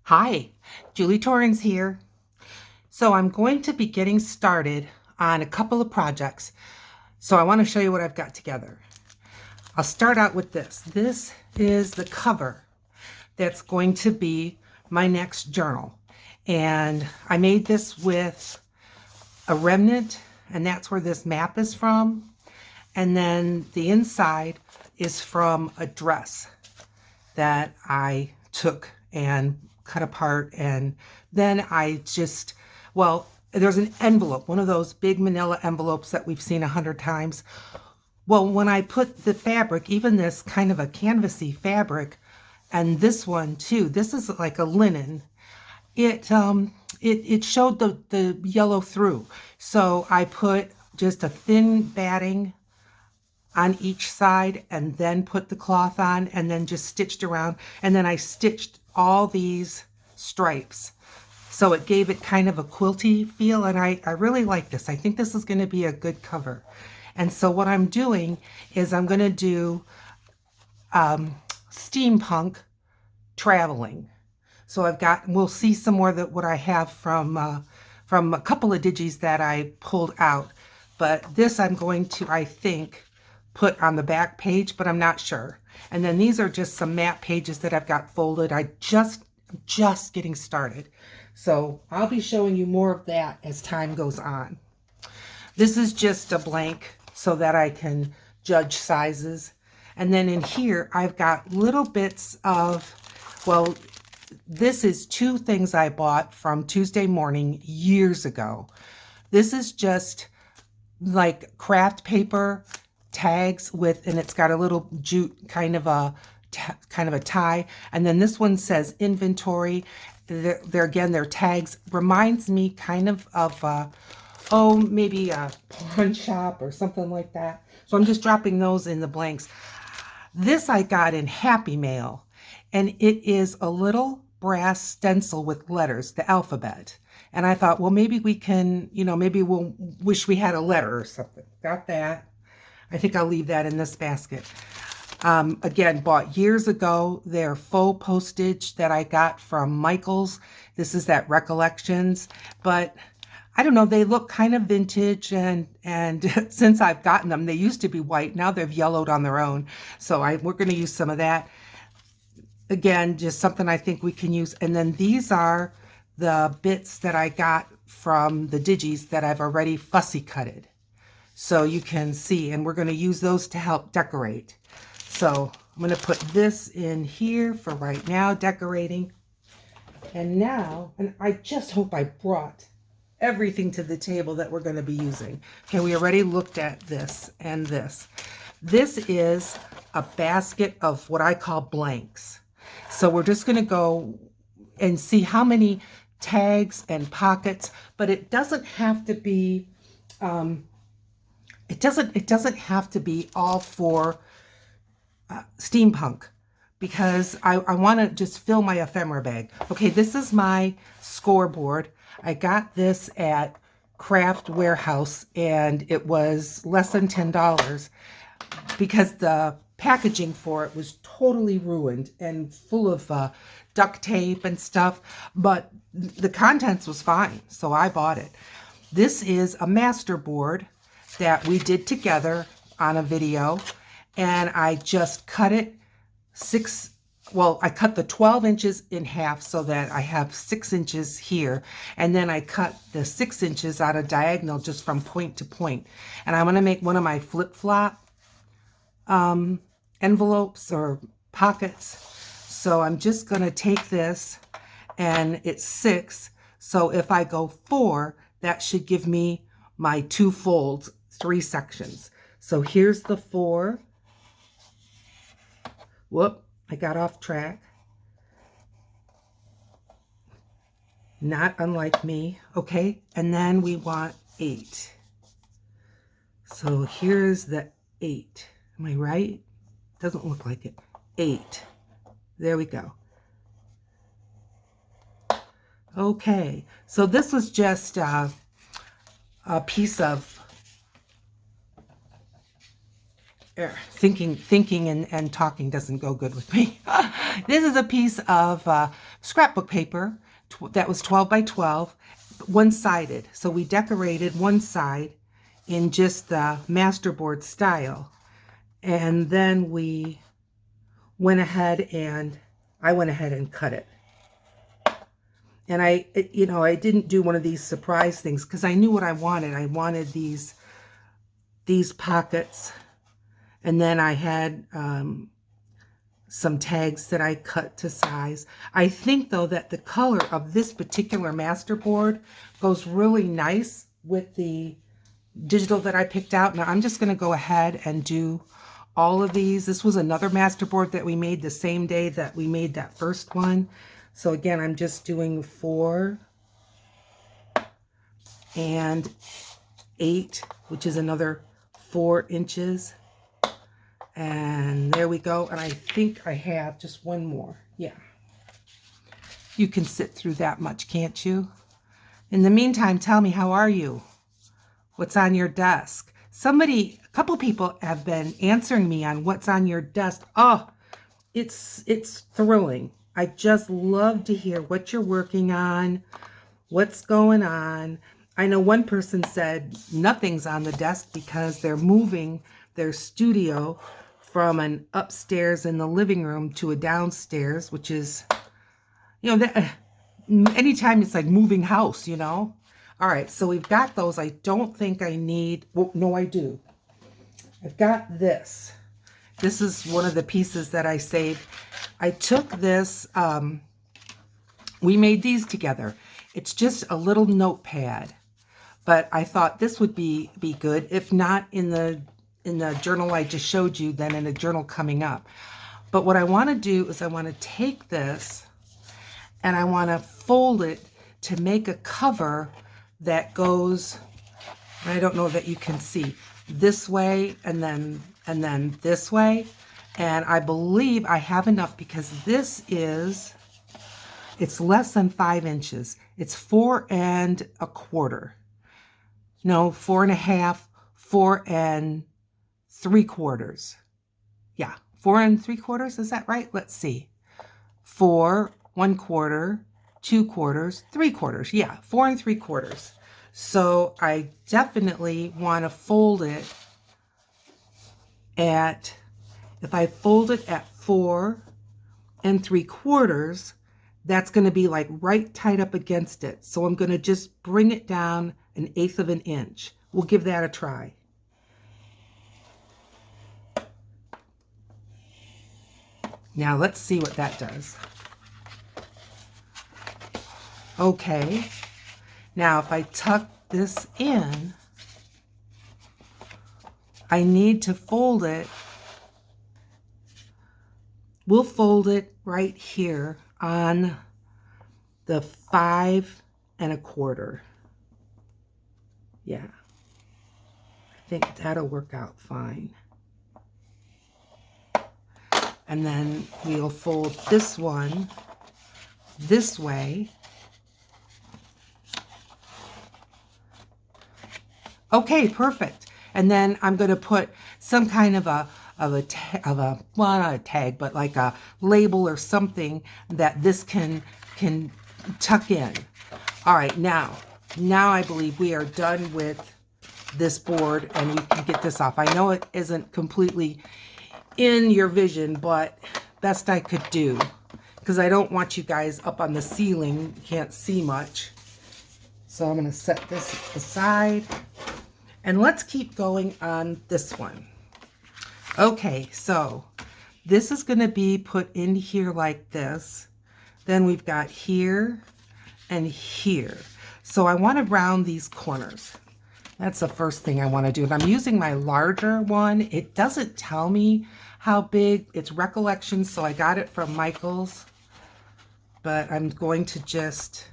Hi, Julie Torrens here. So I'm going to be getting started on a couple of projects. So I want to show you what I've got together. I'll start out with this. This is the cover that's going to be my next journal. And I made this with a remnant, and that's where this map is from. And then the inside is from a dress that I took and cut apart. And then there's an envelope, one of those big manila envelopes that we've seen 100 times. Well, when I put the fabric, even this kind of a canvasy fabric, and this one too, this is like a linen, it showed the yellow through. So I put just a thin batting on each side and then put the cloth on and then just stitched around. And then I stitched all these stripes. So it gave it kind of a quilty feel. And I really like this. I think this is going to be a good cover. And so what I'm doing is I'm going to do steampunk traveling. So we'll see some more that what I have from a couple of digis that I pulled out. But this I'm going to, I think, put on the back page, but I'm not sure. And then these are just some map pages that I've got folded. I'm just getting started. So I'll be showing you more of that as time goes on. This is just a blank so that I can judge sizes. And then in here, I've got little bits of, well, this is two things I bought from Tuesday Morning years ago. This is just like craft paper tags with, and it's got a little jute kind of a tie. And then this one says inventory. They're tags. Reminds me kind of maybe a pawn shop or something like that. So I'm just dropping those in the blanks. This I got in Happy Mail, and it is a little brass stencil with letters, the alphabet. And I thought, well, maybe we can, maybe we'll wish we had a letter or something. Got that. I think I'll leave that in this basket. Again, bought years ago. They're faux postage that I got from Michael's. This is that Recollections. But I don't know, they look kind of vintage, and since I've gotten them, they used to be white. Now they've yellowed on their own. So we're going to use some of that. Again, just something I think we can use. And then these are the bits that I got from the digis that I've already fussy cutted. So you can see, and we're going to use those to help decorate. So I'm going to put this in here for right now, decorating. And now, and I just hope I brought everything to the table that we're going to be using. Okay, we already looked at this and this. This is a basket of what I call blanks. So we're just going to go and see how many tags and pockets, but it doesn't have to be, it doesn't have to be all for steampunk, because I want to just fill my ephemera bag. Okay, this is my scoreboard. I got this at Craft Warehouse, and it was less than $10 because the packaging for it was totally ruined and full of duct tape and stuff, but the contents was fine, so I bought it. This is a master board that we did together on a video, and I just cut it I cut the 12 inches in half so that I have 6 inches here, and then I cut the 6 inches out of diagonal just from point to point. And I'm going to make one of my flip-flop envelopes or pockets. So I'm just going to take this, and it's 6. So if I go 4, that should give me my 2 folds, 3 sections. So here's the 4. Whoop, I got off track. Not unlike me. Okay, and then we want 8. So here's the 8. Am I right? Doesn't look like it. 8. There we go. Okay, so this was just a piece of thinking and talking doesn't go good with me. This is a piece of scrapbook paper that was 12 by 12, one-sided. So we decorated one side in just the masterboard style. And then we went ahead and I went ahead and cut it. And I didn't do one of these surprise things because I knew what I wanted. I wanted these pockets. And then I had some tags that I cut to size. I think, though, that the color of this particular masterboard goes really nice with the digital that I picked out. Now, I'm just going to go ahead and do all of these. This was another masterboard that we made the same day that we made that first one. So, again, I'm just doing 4 and 8, which is another 4 inches. And there we go. And I think I have just one more. Yeah. You can sit through that much, can't you? In the meantime, tell me, how are you? What's on your desk? A couple people have been answering me on what's on your desk. Oh, it's thrilling. I just love to hear what you're working on, what's going on. I know one person said nothing's on the desk because they're moving their studio from an upstairs in the living room to a downstairs, which is, anytime it's like moving house, All right, so we've got those. I don't think I need, well, no, I do. I've got this. This is one of the pieces that I saved. I took this, we made these together. It's just a little notepad, but I thought this would be good. If not in the journal I just showed you, then in a journal coming up. But what I want to do is I want to take this and I want to fold it to make a cover that goes, I don't know that you can see, this way and then this way. And I believe I have enough because it's less than 5 inches. It's 4 1/4. No, 4 1/2, 4 3/4. Yeah, 4 3/4. Is that right? Let's see. 4 1/4, 2/4, 3/4. Yeah, 4 3/4. So I definitely want to fold it if I fold it at 4 3/4, that's going to be like right tight up against it. So I'm going to just bring it down 1/8 of an inch. We'll give that a try. Now let's see what that does. Okay. Now if I tuck this in, I need to fold it. We'll fold it right here on the 5 1/4. Yeah. I think that'll work out fine. And then we'll fold this one this way. Okay, perfect. And then I'm going to put some kind of well, not a tag, but like a label or something that this can tuck in. All right, now I believe we are done with this board and we can get this off. I know it isn't completely in your vision, but best I could do, because I don't want you guys up on the ceiling. You can't see much. So I'm going to set this aside and let's keep going on this one. Okay, so this is going to be put in here like this. Then we've got here and here. So I want to round these corners. That's the first thing I want to do. And I'm using my larger one. It doesn't tell me how big. It's recollection, so I got it from Michael's. But I'm going to just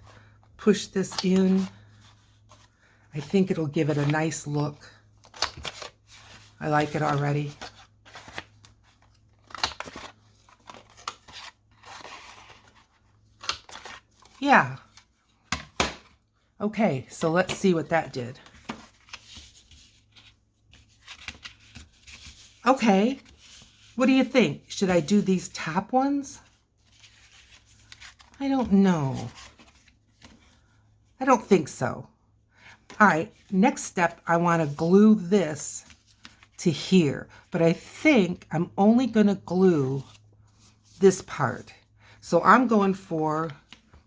push this in. I think it'll give it a nice look. I like it already. Yeah. Okay, so let's see what that did. Okay. Okay, what do you think? Should I do these top ones? I don't know. I don't think so. All right, next step, I want to glue this to here, but I think I'm only going to glue this part. So I'm going for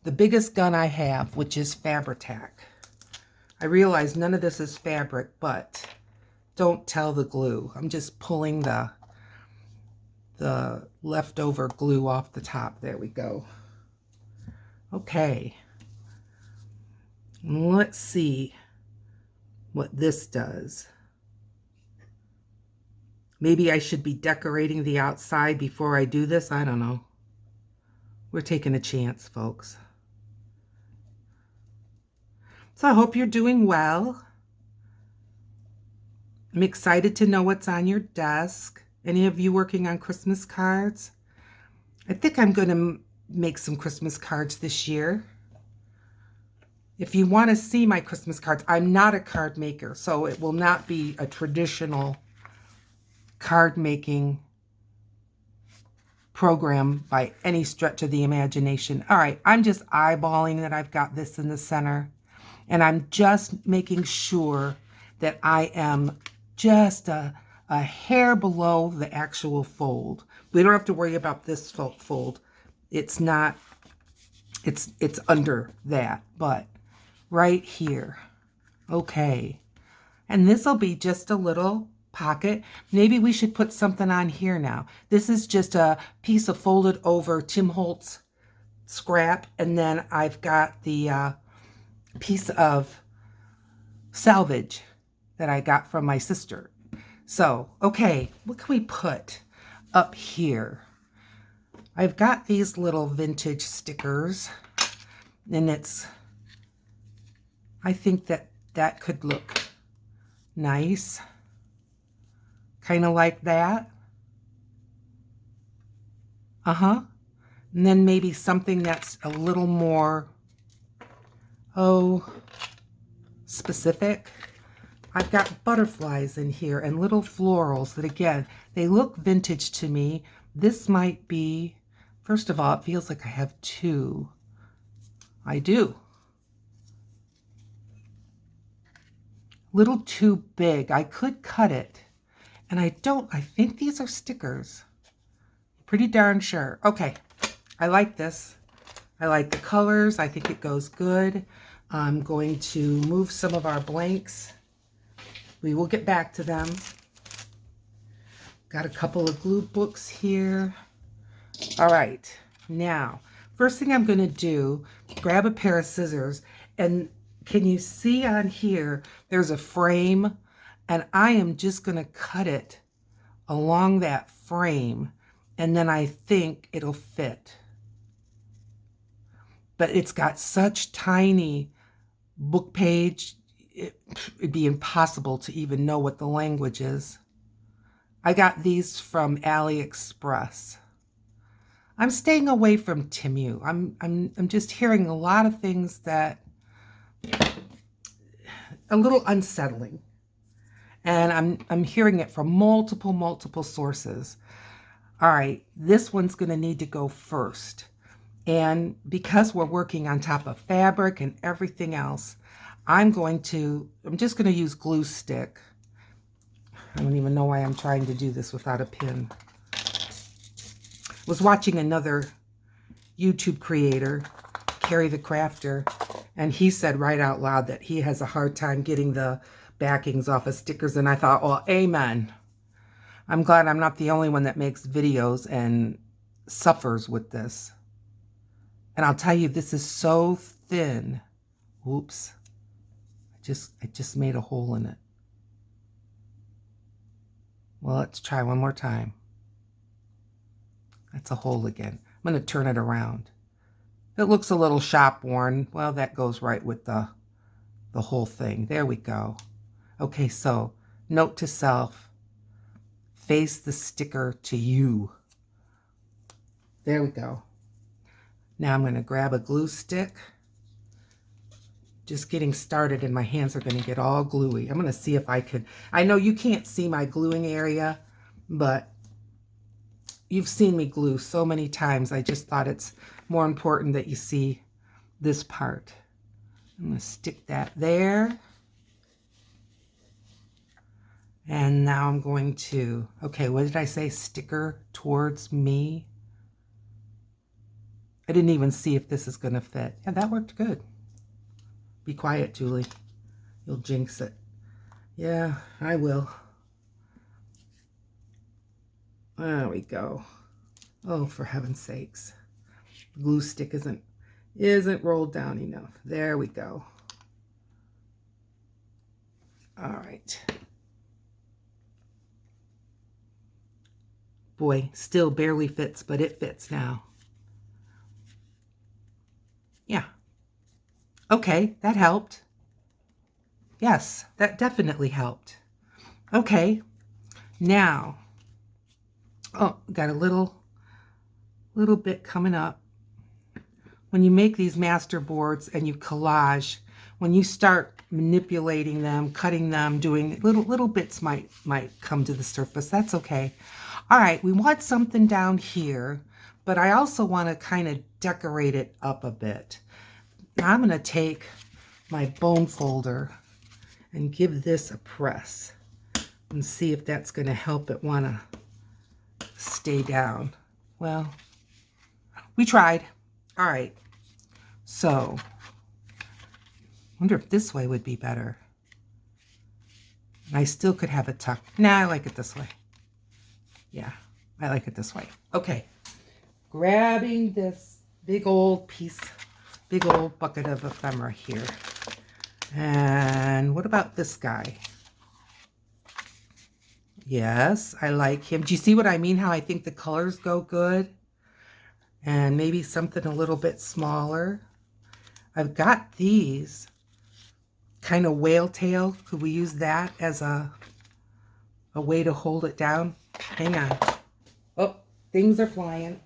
the biggest gun I have, which is Fabri-Tac. I realize none of this is fabric, but don't tell the glue. I'm just pulling the leftover glue off the top. There we go. Okay. Let's see what this does. Maybe I should be decorating the outside before I do this. I don't know. We're taking a chance, folks. So I hope you're doing well. I'm excited to know what's on your desk. Any of you working on Christmas cards? I think I'm going to make some Christmas cards this year. If you want to see my Christmas cards, I'm not a card maker, so it will not be a traditional card making program by any stretch of the imagination. All right, I'm just eyeballing that I've got this in the center, and I'm just making sure that I am just a hair below the actual fold. We don't have to worry about this fold. It's not, it's under that, but right here. Okay. And this will be just a little pocket. Maybe we should put something on here now. This is just a piece of folded over Tim Holtz scrap, and then I've got the piece of salvage that I got from my sister. So, okay, what can we put up here? I've got these little vintage stickers, and I think that could look nice. Kind of like that. And then maybe something that's a little more, specific. I've got butterflies in here and little florals that, again, they look vintage to me. This might be, first of all, it feels like I have two. I do. Little too big. I could cut it. And I think these are stickers. Pretty darn sure. Okay, I like this. I like the colors. I think it goes good. I'm going to move some of our blanks. We will get back to them. Got a couple of glue books here. All right, now, first thing I'm going to do, grab a pair of scissors, and can you see on here, there's a frame, and I am just going to cut it along that frame, and then I think it'll fit. But it's got such tiny book page, it'd be impossible to even know what the language is. I got these from AliExpress. I'm staying away from Temu. I'm just hearing a lot of things that a little unsettling. And I'm hearing it from multiple sources. All right, this one's going to need to go first. And because we're working on top of fabric and everything else, I'm just going to use glue stick. I don't even know why I'm trying to do this without a pin. Was watching another YouTube creator, Carrie the Crafter, and he said right out loud that he has a hard time getting the backings off of stickers, and I thought, well, amen. I'm glad I'm not the only one that makes videos and suffers with this. And I'll tell you, this is so thin. Oops. I just made a hole in it. Well, let's try one more time. That's a hole again. I'm going to turn it around. It looks a little shop worn. Well, that goes right with the whole thing. There we go. Okay, so note to self, face the sticker to you. There we go. Now I'm going to grab a glue stick. Just getting started and my hands are going to get all gluey. I'm going to see if I can. I know you can't see my gluing area, but you've seen me glue so many times. I just thought it's more important that you see this part. I'm going to stick that there. And now I'm going to, okay, what did I say? Sticker towards me. I didn't even see if this is going to fit. Yeah, that worked good. Be quiet, Julie. You'll jinx it. Yeah, I will. There we go. Oh, for heaven's sakes. The glue stick isn't rolled down enough. There we go. All right. Boy, still barely fits, but it fits now. Yeah. Okay, that helped. Yes, that definitely helped. Okay, now, oh, got a little bit coming up. When you make these master boards and you collage, when you start manipulating them, cutting them, doing little bits might come to the surface. That's okay. All right, we want something down here, but I also want to kind of decorate it up a bit. Now I'm going to take my bone folder and give this a press and see if that's going to help it want to stay down. Well, we tried. All right. So, wonder if this way would be better. I still could have it tucked. Nah, I like it this way. Yeah, I like it this way. Okay. Grabbing this big old bucket of ephemera here. And what about this guy? Yes, I like him. Do you see what I mean? How I think the colors go good? And maybe something a little bit smaller. I've got these kind of whale tail. Could we use that as a way to hold it down? Hang on. Oh, things are flying.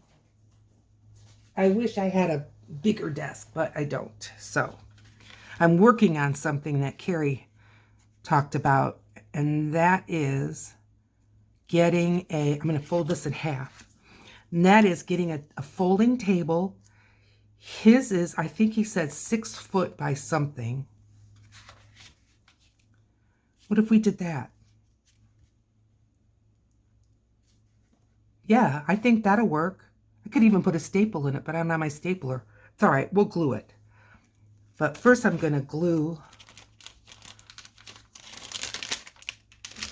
I wish I had a bigger desk, but I don't. So I'm working on something that Carrie talked about, and that is getting I'm going to fold this in half. And that is getting a folding table. His is, I think he said 6 foot by something. What if we did that? Yeah, I think that'll work. I could even put a staple in it, but I'm not my stapler. It's all right, we'll glue it. But first I'm going to glue.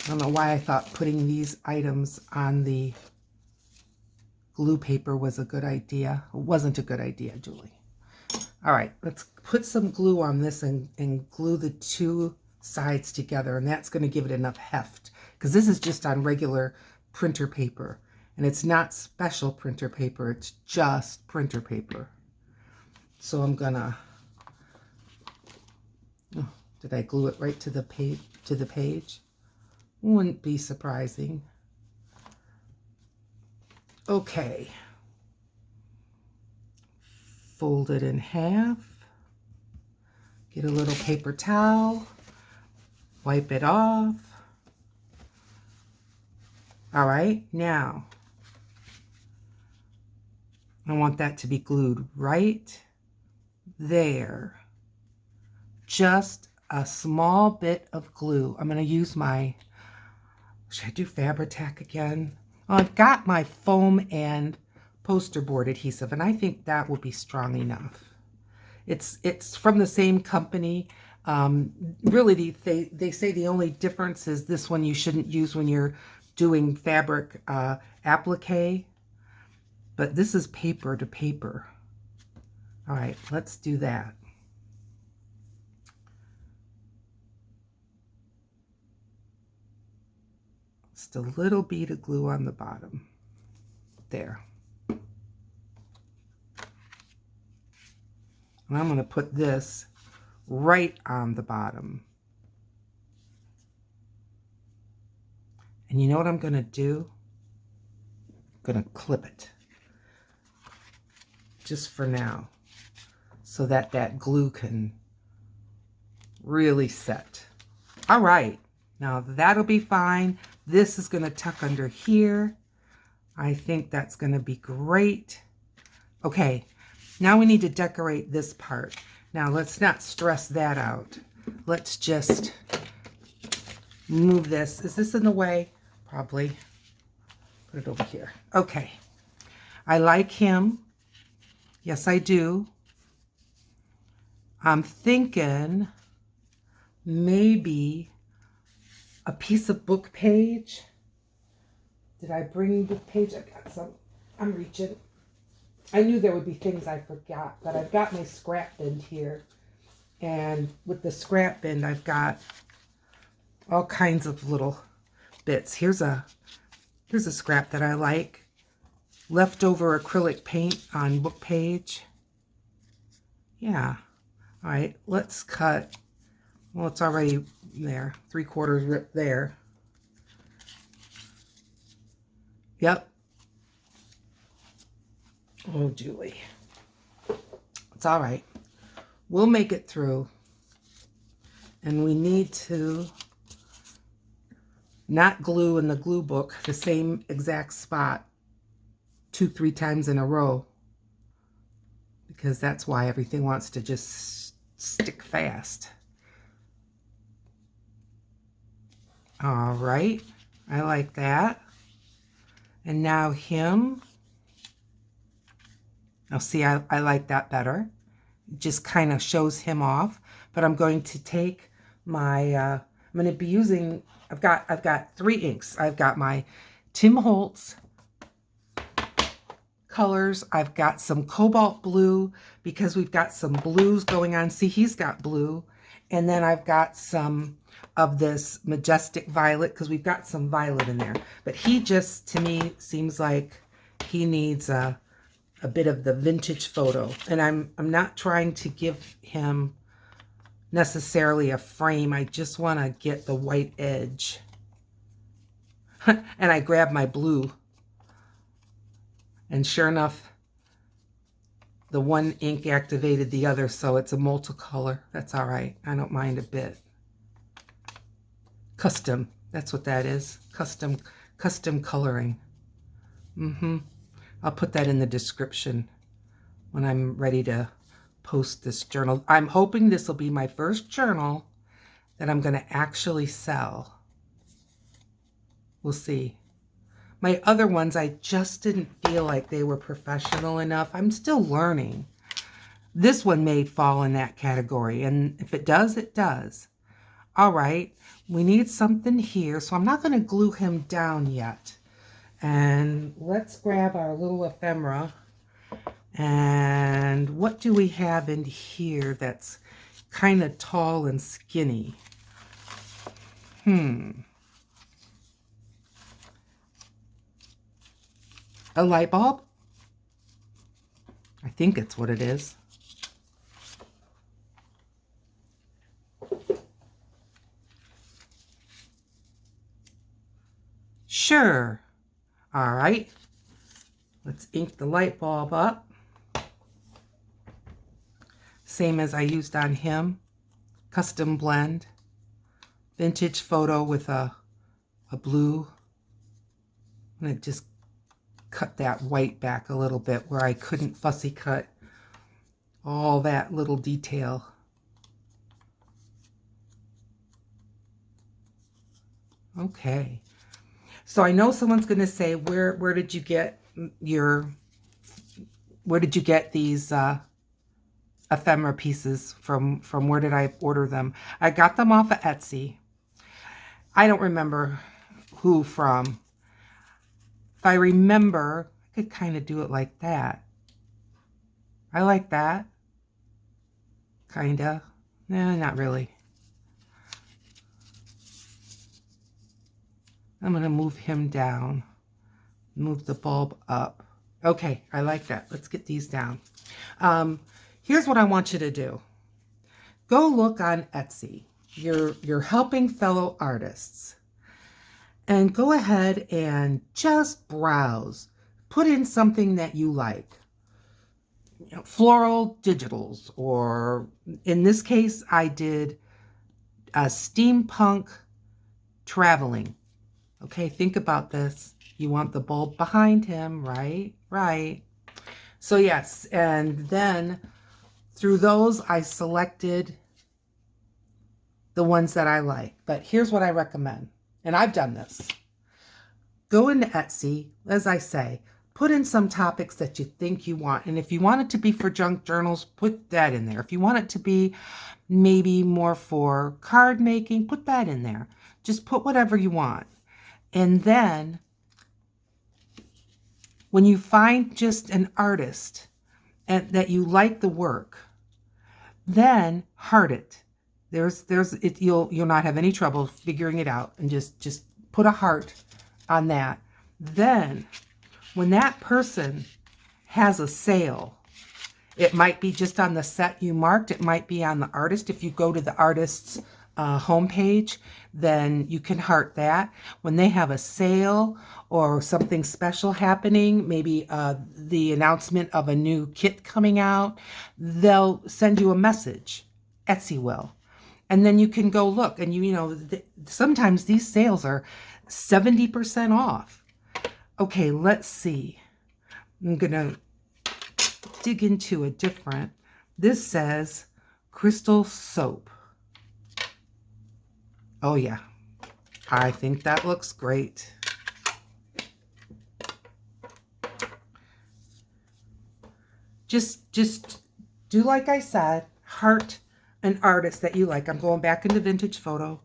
I don't know why I thought putting these items on the glue paper was a good idea. It wasn't a good idea, Julie. All right, let's put some glue on this and glue the two sides together, and that's going to give it enough heft, because this is just on regular printer paper, and it's not special printer paper, it's just printer paper. So I'm gonna, oh, did I glue it right to the page? Wouldn't be surprising. Okay. Fold it in half. Get a little paper towel. Wipe it off. All right, now I want that to be glued right there. Just a small bit of glue. I'm going to use my, should I do Fabri-Tac again? Well, I've got my foam and poster board adhesive, and I think that will be strong enough. It's from the same company. Really, they say the only difference is this one you shouldn't use when you're doing fabric applique, but this is paper to paper. All right, let's do that. Just a little bead of glue on the bottom. There. And I'm going to put this right on the bottom. And you know what I'm going to do? I'm going to clip it. Just for now. So that that glue can really set. All right. Now that'll be fine. This is going to tuck under here. I think that's going to be great. Okay, now we need to decorate this part. Now let's not stress that out. Let's just move this. Is this in the way? Probably. Put it over here. Okay. I like him. Yes, I do. I'm thinking maybe a piece of book page. Did I bring book page? I got some. I'm reaching. I knew there would be things I forgot, but I've got my scrap bin here. And with the scrap bin, I've got all kinds of little bits. Here's a scrap that I like. Leftover acrylic paint on book page. Yeah. All right, let's cut. Well, it's already there. 3/4 ripped there. Yep. Oh, Julie. It's all right. We'll make it through. And we need to not glue in the glue book the same exact spot 2-3 times in a row, because that's why everything wants to just stick fast. All right. I like that. And now him. Now see, I like that better. It just kind of shows him off. But I'm going to take my, I'm going to be using, I've got 3 inks. I've got my Tim Holtz colors. I've got some cobalt blue because we've got some blues going on. See, he's got blue. And then I've got some of this majestic violet because we've got some violet in there. But he just, to me, seems like he needs a bit of the vintage photo. And I'm not trying to give him necessarily a frame. I just want to get the white edge. And I grab my blue. And sure enough, the one ink activated the other, so it's a multicolor. That's all right. I don't mind a bit. Custom. That's what that is. Custom coloring. I'll put that in the description when I'm ready to post this journal. I'm hoping this will be my first journal that I'm going to actually sell. We'll see. My other ones, I just didn't feel like they were professional enough. I'm still learning. This one may fall in that category, and if it does, it does. All right, we need something here, so I'm not going to glue him down yet. And let's grab our little ephemera. And what do we have in here that's kind of tall and skinny? A light bulb? I think it's what it is. Sure. All right. Let's ink the light bulb up. Same as I used on him. Custom blend. Vintage photo with a blue. I'm going to just cut that white back a little bit where I couldn't fussy cut all that little detail. Okay. So I know someone's going to say, where did you get these ephemera pieces from where did I order them? I got them off of Etsy. I don't remember who from. If I remember, I could kind of do it like that. I like that. Kinda. Nah, not really. I'm going to move him down. Move the bulb up. Okay, I like that. Let's get these down. Here's what I want you to do. Go look on Etsy. You're helping fellow artists. And go ahead and just browse. Put in something that you like. You know, floral digitals, or in this case, I did a steampunk traveling. Okay, think about this. You want the bulb behind him, right? Right. So yes, and then through those, I selected the ones that I like. But here's what I recommend, and I've done this. Go into Etsy, as I say, put in some topics that you think you want. And if you want it to be for junk journals, put that in there. If you want it to be maybe more for card making, put that in there. Just put whatever you want. And then when you find just an artist and that you like the work, then heart it. You'll not have any trouble figuring it out, and just put a heart on that. Then when that person has a sale, it might be just on the set you marked, it might be on the artist. If you go to the artist's homepage, then you can heart that. When they have a sale or something special happening, maybe the announcement of a new kit coming out, they'll send you a message. Etsy will. And then you can go look, and sometimes these sales are 70% off. Okay, let's see. I'm gonna dig into a different. This says crystal soap. Oh yeah, I think that looks great. Just do like I said, heart an artist that you like. I'm going back into vintage photo,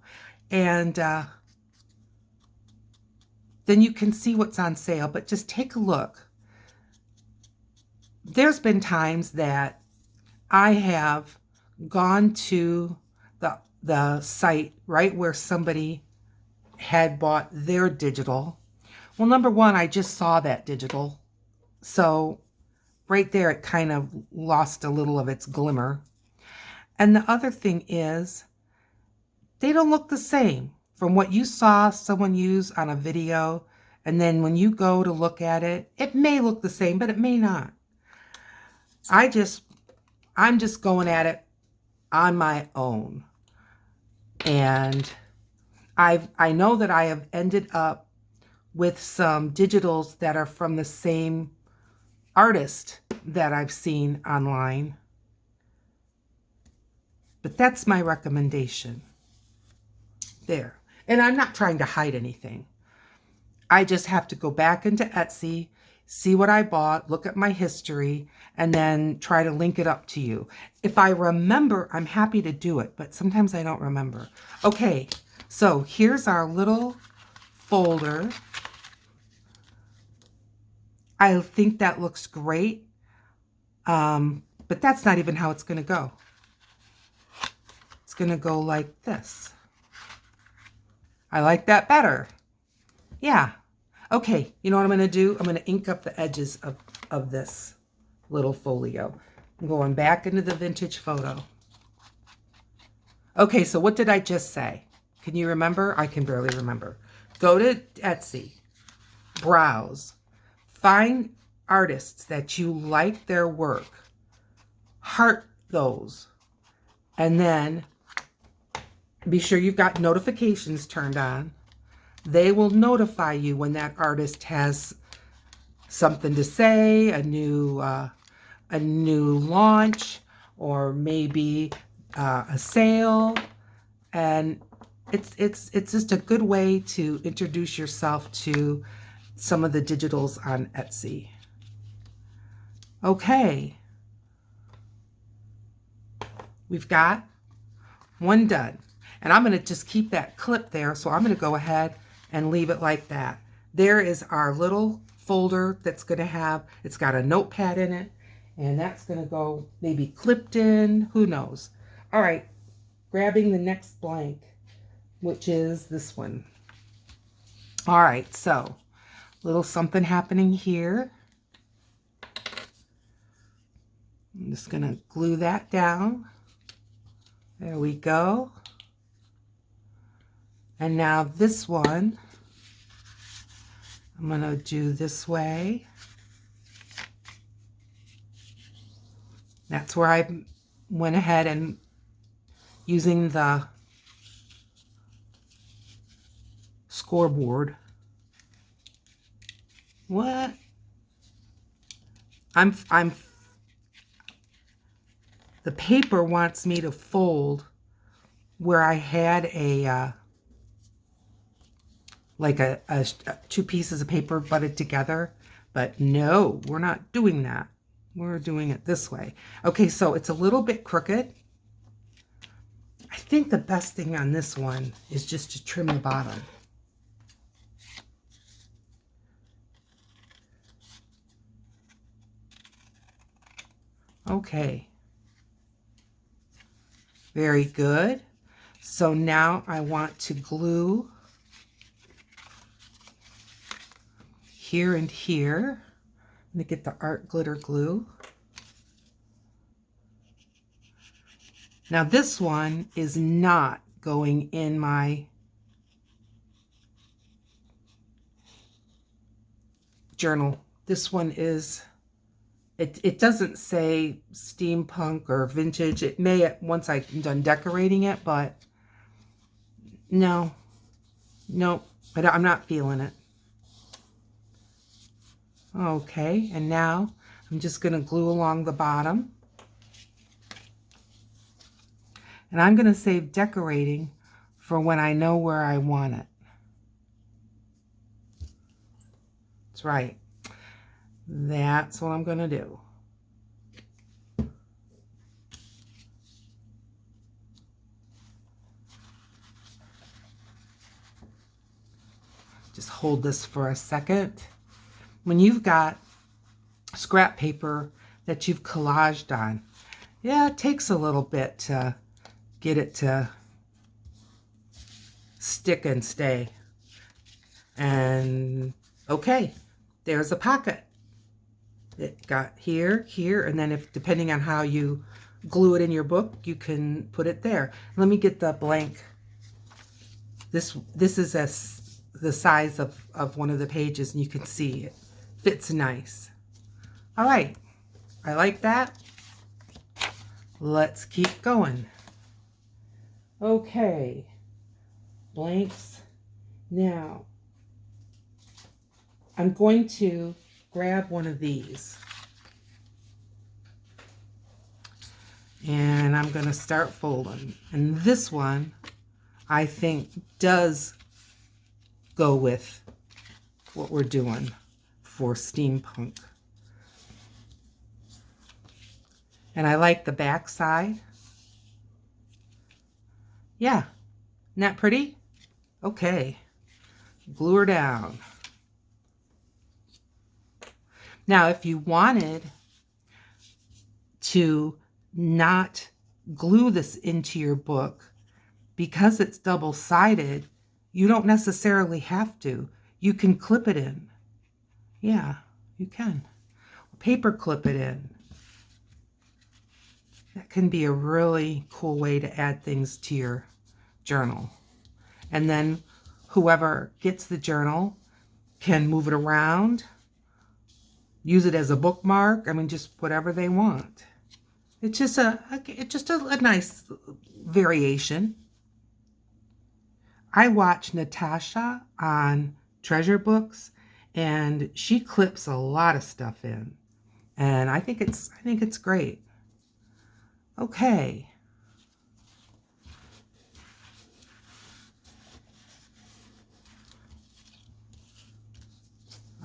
and then you can see what's on sale, but just take a look. There's been times that I have gone to the site right where somebody had bought their digital. Well, number one, I just saw that digital. So right there, it kind of lost a little of its glimmer. And the other thing is, they don't look the same from what you saw someone use on a video. And then when you go to look at it, it may look the same, but it may not. I'm just going at it on my own. And I know that I have ended up with some digitals that are from the same artist that I've seen online. But that's my recommendation. There. And I'm not trying to hide anything. I just have to go back into Etsy, see what I bought, look at my history, and then try to link it up to you. If I remember, I'm happy to do it, but sometimes I don't remember. Okay, so here's our little folder. I think that looks great, but that's not even how it's going to go. It's going to go like this. I like that better. Yeah. Okay, you know what I'm going to do? I'm going to ink up the edges of this little folio. I'm going back into the vintage photo. Okay, so what did I just say? Can you remember? I can barely remember. Go to Etsy, browse, find artists that you like their work, heart those, and then be sure you've got notifications turned on. They will notify you when that artist has something to say, a new launch, or maybe a sale. And it's just a good way to introduce yourself to some of the digitals on Etsy. Okay, we've got one done. And I'm going to just keep that clip there. So I'm going to go ahead and leave it like that. There is our little folder that's going to have, it's got a notepad in it. And that's going to go maybe clipped in. Who knows? All right. Grabbing the next blank, which is this one. All right. So little something happening here. I'm just going to glue that down. There we go. And now this one, I'm going to do this way. That's where I went ahead and using the scoreboard What? The paper wants me to fold where I had a, like two pieces of paper butted together. But no, we're not doing that. We're doing it this way. Okay, so it's a little bit crooked. I think the best thing on this one is just to trim the bottom. Okay. Very good. So now I want to glue here and here. I'm going to get the art glitter glue. Now this one is not going in my journal. This one is, it doesn't say steampunk or vintage. It may once I'm done decorating it, but no, but I'm not feeling it. Okay, and now I'm just going to glue along the bottom. And I'm going to save decorating for when I know where I want it. That's right. That's what I'm going to do. Just hold this for a second. When you've got scrap paper that you've collaged on, yeah, it takes a little bit to get it to stick and stay. And okay, there's a pocket. It got here, here, and then if depending on how you glue it in your book, you can put it there. Let me get the blank. This is the size of one of the pages, and you can see it fits nice. All right, I like that. Let's keep going. Okay, blanks. Now, I'm going to grab one of these. And I'm going to start folding. And this one, I think, does go with what we're doing for steampunk. And I like the back side. Yeah, isn't that pretty? Okay, glue her down. Now, if you wanted to not glue this into your book, because it's double-sided, you don't necessarily have to. You can clip it in. Yeah, you can. Paper clip it in. That can be a really cool way to add things to your journal. And then whoever gets the journal can move it around, use it as a bookmark. I mean, just whatever they want. It's just a nice variation. I watch Natasha on Treasure Books, and she clips a lot of stuff in, and I think it's great. Okay.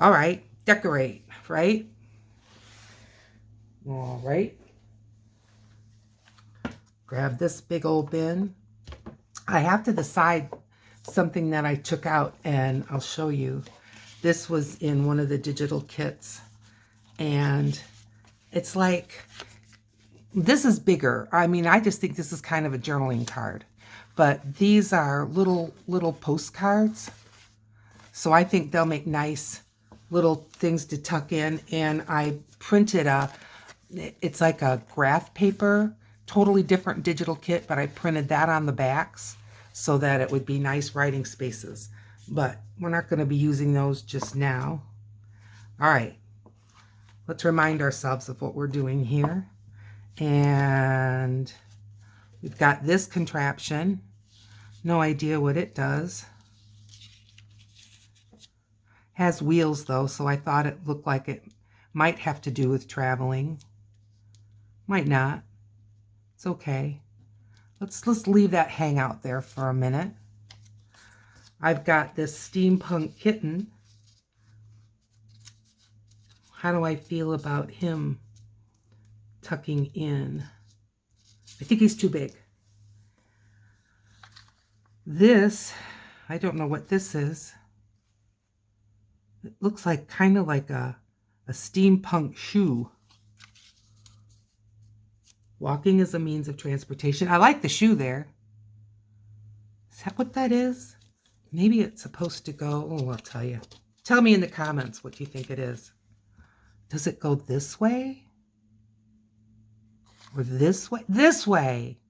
All right, decorate, right? All right. Grab this big old bin. I have to decide something that I took out, and I'll show you. This was in one of the digital kits, and it's like, this is bigger. I mean, I just think this is kind of a journaling card, but these are little postcards. So I think they'll make nice little things to tuck in. And I printed it's like a graph paper, totally different digital kit, but I printed that on the backs so that it would be nice writing spaces. But we're not going to be using those just now. All right, let's remind ourselves of what we're doing here. And we've got this contraption. No idea what it does. Has wheels though, so I thought it looked like it might have to do with traveling. Might not. It's okay. Let's leave that hang out there for a minute. I've got this steampunk kitten. How do I feel about him tucking in? I think he's too big. This, I don't know what this is. It looks like kind of like a steampunk shoe. Walking is a means of transportation. I like the shoe there. Is that what that is? Maybe it's supposed to go, oh, I'll tell you. Tell me in the comments what you think it is. Does it go this way? Or this way? This way!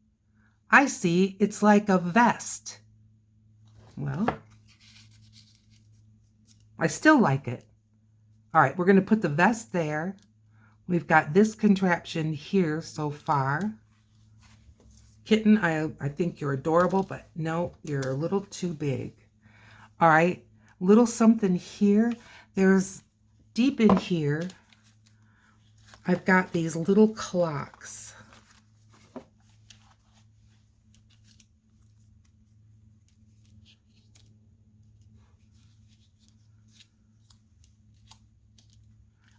I see, it's like a vest. Well, I still like it. All right, we're going to put the vest there. We've got this contraption here so far. Kitten, I think you're adorable, but no, you're a little too big. All right, little something here. There's deep in here, I've got these little clocks. I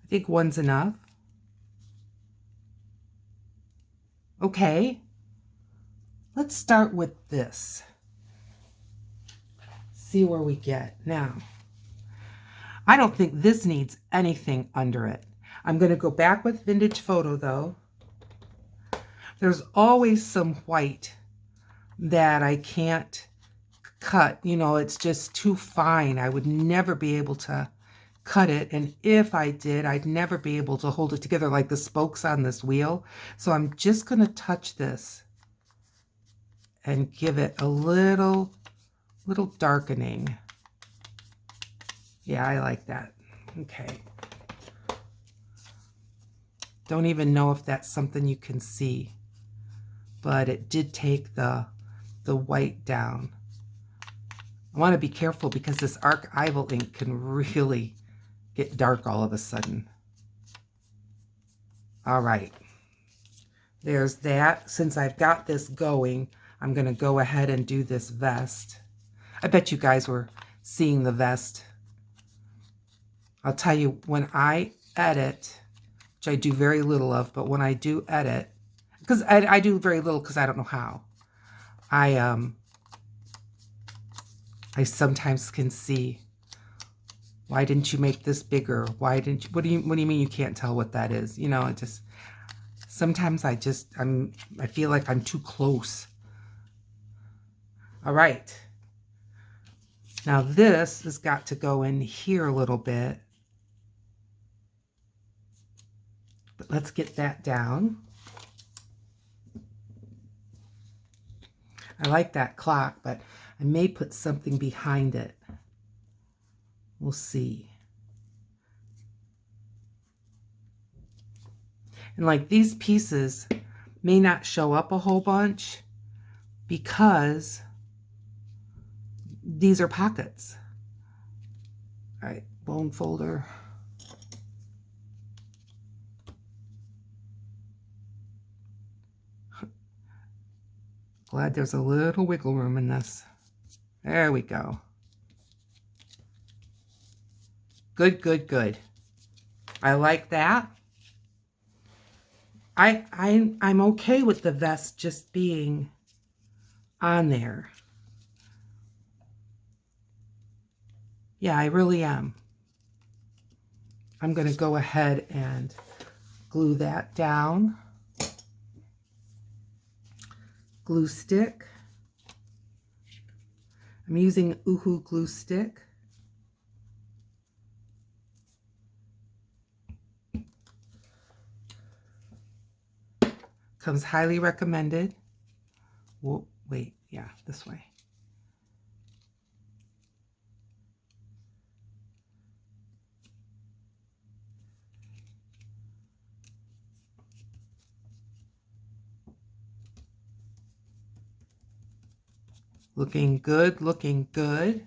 think one's enough. Okay, let's start with this. See where we get. Now, I don't think this needs anything under it. I'm going to go back with Vintage Photo though. There's always some white that I can't cut. You know, it's just too fine. I would never be able to cut it, and if I did, I'd never be able to hold it together like the spokes on this wheel. So I'm just going to touch this and give it a little darkening. Yeah, I like that. Okay. Don't even know if that's something you can see, but it did take the white down. I want to be careful because this archival ink can really get dark all of a sudden. All right, there's that. Since I've got this going, I'm going to go ahead and do this vest. I bet you guys were seeing the vest. I'll tell you, when I edit, which I do very little of, but when I do edit, because I do very little because I don't know how, I sometimes can see, why didn't you make this bigger? Why didn't you, what do you mean you can't tell what that is? You know, it just, sometimes I feel like I'm too close. All right. Now this has got to go in here a little bit. But let's get that down. I like that clock, but I may put something behind it. We'll see. And like these pieces may not show up a whole bunch because these are pockets. All right, bone folder. Glad there's a little wiggle room in this. There we go. Good, good, good. I like that. I'm okay with the vest just being on there. Yeah, I really am. I'm going to go ahead and glue that down. Glue stick. I'm using Uhu glue stick. Comes highly recommended. Whoa, wait, yeah, this way. Looking good, looking good.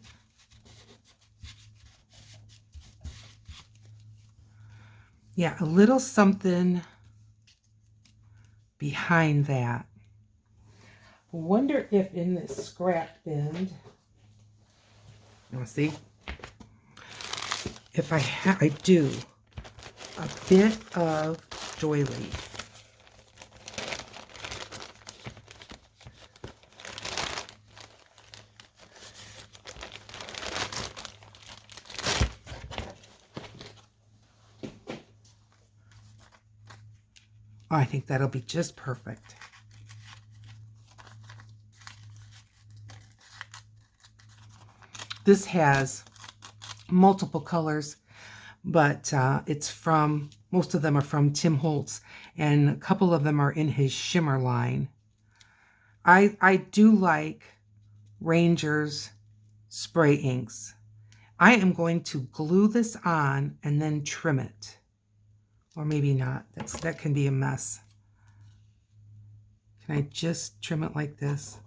Yeah, a little something behind that. Wonder if in this scrap bin, let's see, if I do a bit of doily. Oh, I think that'll be just perfect. This has multiple colors, but it's from, most of them are from Tim Holtz, and a couple of them are in his shimmer line. I do like Ranger's spray inks. I am going to glue this on and then trim it. Or maybe not. That can be a mess. Can I just trim it like this?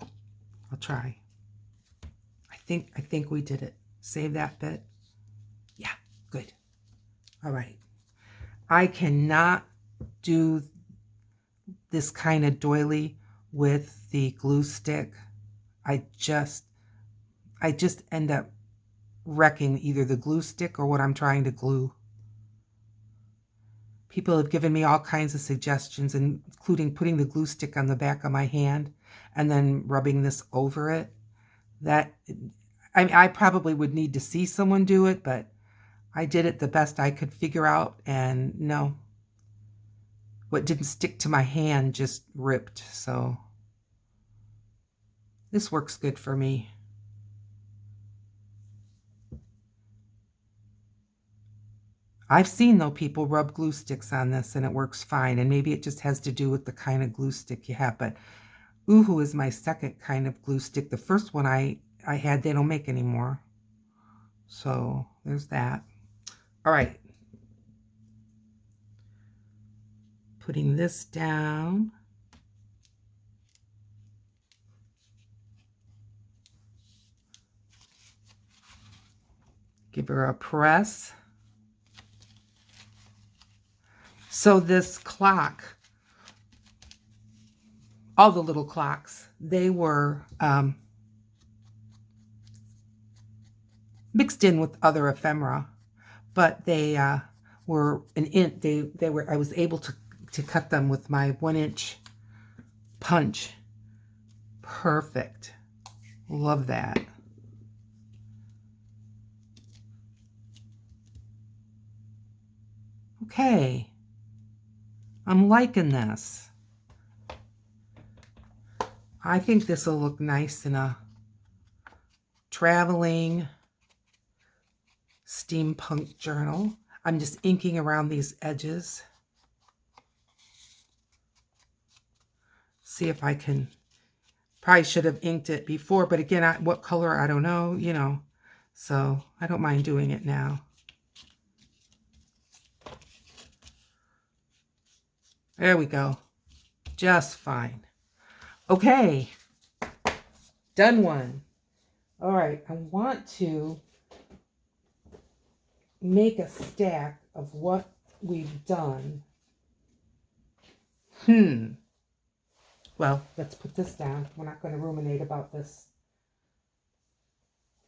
I'll try. I think we did it. Save that bit. Yeah, good. All right. I cannot do this kind of doily with the glue stick. I just end up wrecking either the glue stick or what I'm trying to glue. People have given me all kinds of suggestions, including putting the glue stick on the back of my hand and then rubbing this over it. That, I probably would need to see someone do it, but I did it the best I could figure out, and no. What didn't stick to my hand just ripped, so this works good for me. I've seen, though, people rub glue sticks on this and it works fine, and maybe it just has to do with the kind of glue stick you have, but Uhu is my second kind of glue stick. The first one I had, they don't make anymore. So there's that. All right. Putting this down. Give her a press. So this clock, all the little clocks, they were mixed in with other ephemera, but they were an inch. They were. I was able to cut them with my 1-inch punch. Perfect. Love that. Okay. I'm liking this. I think this will look nice in a traveling steampunk journal. I'm just inking around these edges. See if I can. Probably should have inked it before, but again, what color, I don't know, you know. So I don't mind doing it now. There we go. Just fine. Okay. Done one. All right. I want to make a stack of what we've done. Well, let's put this down. We're not going to ruminate about this.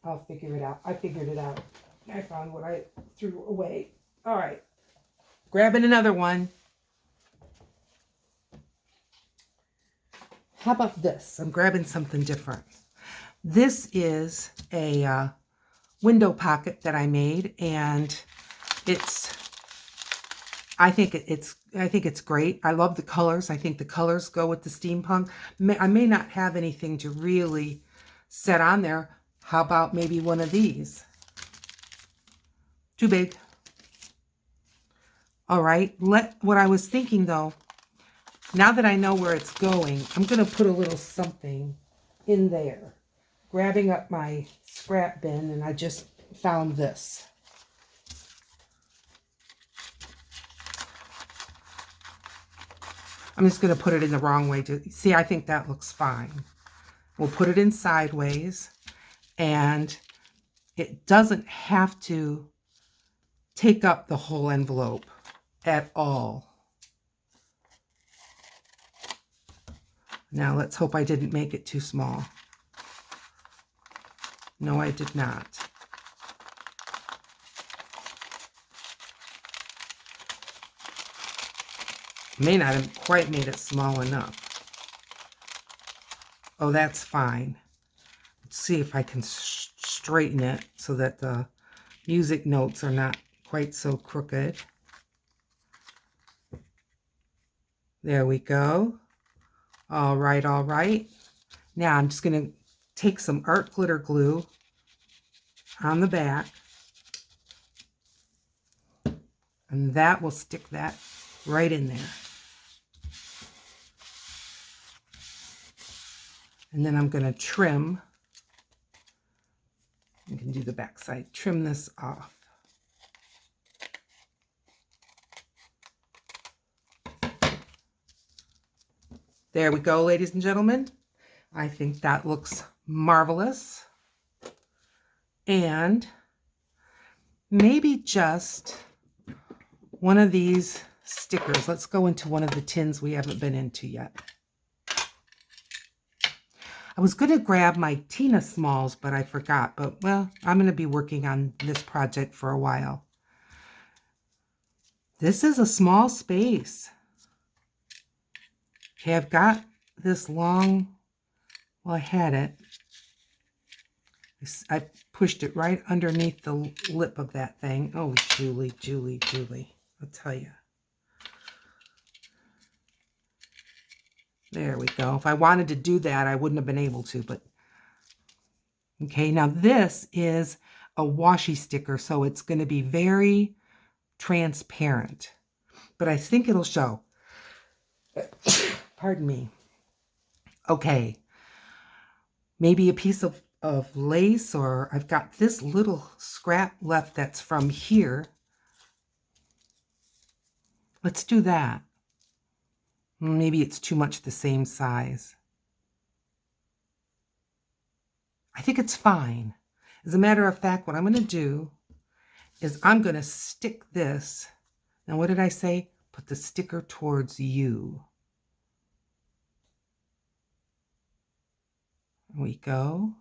I'll figure it out. I figured it out. I found what I threw away. All right. Grabbing another one. How about this? I'm grabbing something different. This is a window pocket that I made, and I think it's great. I love the colors. I think the colors go with the steampunk. I may not have anything to really set on there. How about maybe one of these? Too big. All right. What I was thinking, though, now that I know where it's going, I'm going to put a little something in there. Grabbing up my scrap bin, and I just found this. I'm just going to put it in the wrong way. See, I think that looks fine. We'll put it in sideways, and it doesn't have to take up the whole envelope at all. Now let's hope I didn't make it too small. No, I did not. May not have quite made it small enough. Oh, that's fine. Let's see if I can straighten it so that the music notes are not quite so crooked. There we go. All right, all right. Now I'm just going to take some art glitter glue on the back, and that will stick that right in there. And then I'm going to trim. You can do the back side. Trim this off. There we go, ladies and gentlemen. I think that looks marvelous. And maybe just one of these stickers. Let's go into one of the tins we haven't been into yet. I was going to grab my Tina Smalls, but I forgot. But, well, I'm going to be working on this project for a while. This is a small space. Okay, I've got this long, well, I had it. I pushed it right underneath the lip of that thing. Oh, Julie, Julie, Julie. I'll tell you. There we go. If I wanted to do that, I wouldn't have been able to, but okay, now this is a washi sticker, so it's going to be very transparent, but I think it'll show. Pardon me. Okay, maybe a piece of lace, or I've got this little scrap left that's from here. Let's do that. Maybe it's too much the same size. I think it's fine. As a matter of fact, what I'm going to do is I'm going to stick this. Now, what did I say? Put the sticker towards you. There we go.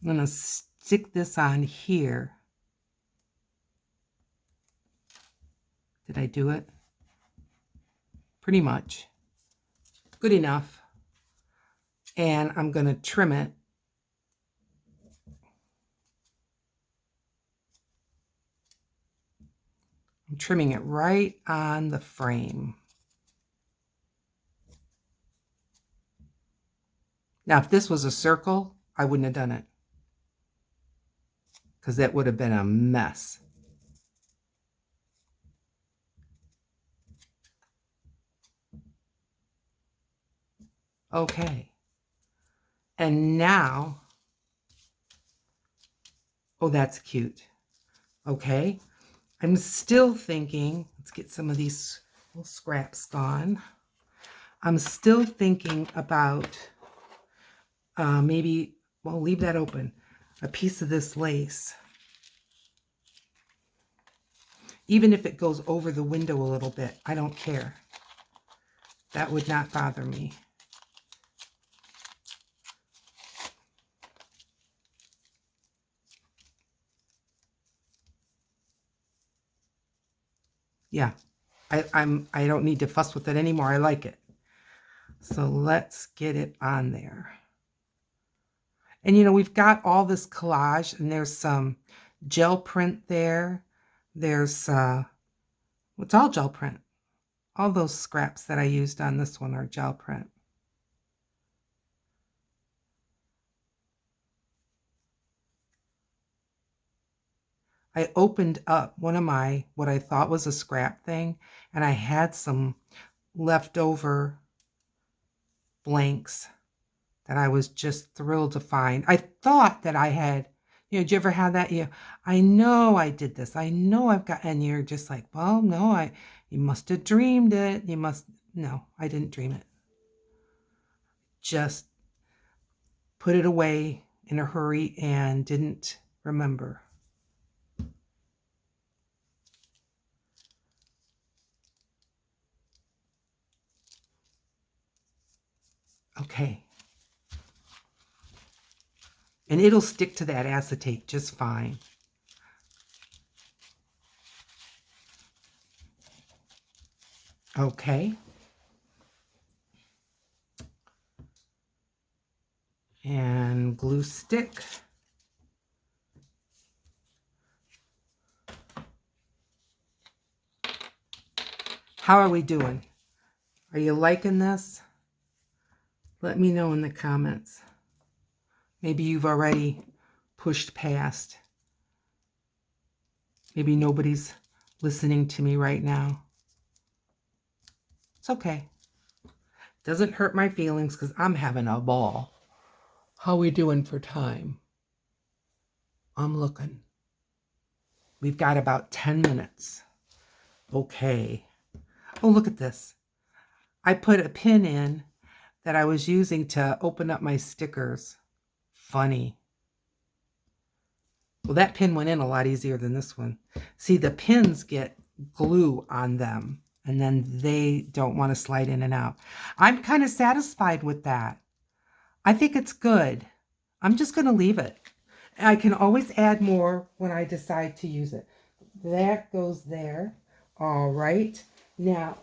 I'm going to stick this on here. Did I do it? Pretty much. Good enough. And I'm going to trim it. I'm trimming it right on the frame. Now, if this was a circle, I wouldn't have done it, because that would have been a mess. Okay. And now, oh, that's cute. Okay. I'm still thinking, let's get some of these little scraps gone. I'm still thinking about maybe, well, leave that open, a piece of this lace. Even if it goes over the window a little bit, I don't care. That would not bother me. Yeah, I don't need to fuss with it anymore. I like it. So let's get it on there. And, you know, we've got all this collage, and there's some gel print there. There's, it's all gel print. All those scraps that I used on this one are gel print. I opened up one of my, what I thought was a scrap thing, and I had some leftover blanks that I was just thrilled to find. I thought that I had, you know, did you ever have that? Yeah, I know I did this. I know I've got, and you're just like, well, no, you must have dreamed it. You must, no, I didn't dream it. Just put it away in a hurry and didn't remember. Okay. And it'll stick to that acetate just fine. Okay. And glue stick. How are we doing? Are you liking this? Let me know in the comments. Maybe you've already pushed past. Maybe nobody's listening to me right now. It's okay. Doesn't hurt my feelings because I'm having a ball. How we doing for time? I'm looking. We've got about 10 minutes. Okay. Oh, look at this. I put a pin in that I was using to open up my stickers. Funny. Well, that pin went in a lot easier than this one. See, the pins get glue on them, and then they don't want to slide in and out. I'm kind of satisfied with that. I think it's good. I'm just going to leave it. I can always add more when I decide to use it. That goes there. All right. Now,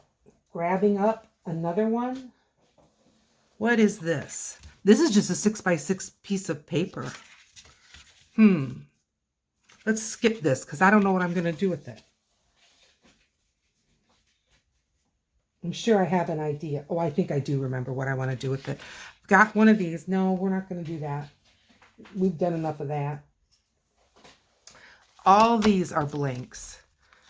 grabbing up another one. What is this? This is just a 6x6 piece of paper. Let's skip this because I don't know what I'm going to do with it. I'm sure I have an idea. Oh, I think I do remember what I want to do with it. Got one of these. No, we're not going to do that. We've done enough of that. All these are blanks.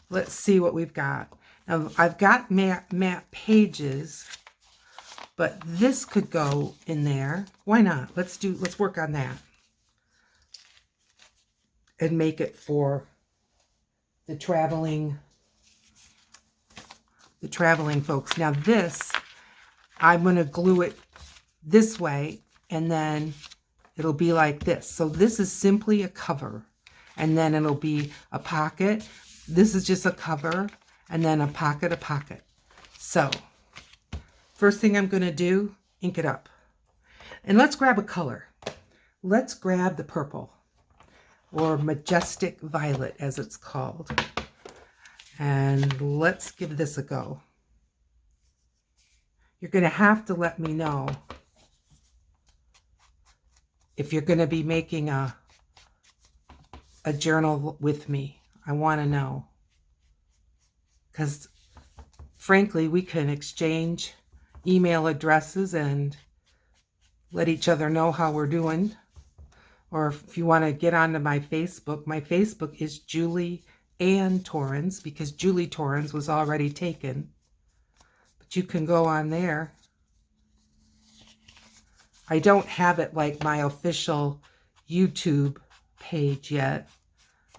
Let's see what we've got. Now, I've got matte pages, but this could go in there. Why not? Let's work on that and make it for the traveling folks. Now this, I'm going to glue it this way, and then it'll be like this. So this is simply a cover, and then it'll be a pocket. This is just a cover, and then a pocket, So first thing I'm going to do, ink it up. And let's grab a color. Let's grab the purple, or majestic violet as it's called. And let's give this a go. You're going to have to let me know if you're going to be making a journal with me. I want to know. Because frankly, we can exchange email addresses and let each other know how we're doing. Or if you want to get onto my Facebook is Julie Ann Torrens, because Julie Torrens was already taken. But you can go on there. I don't have it like my official YouTube page yet.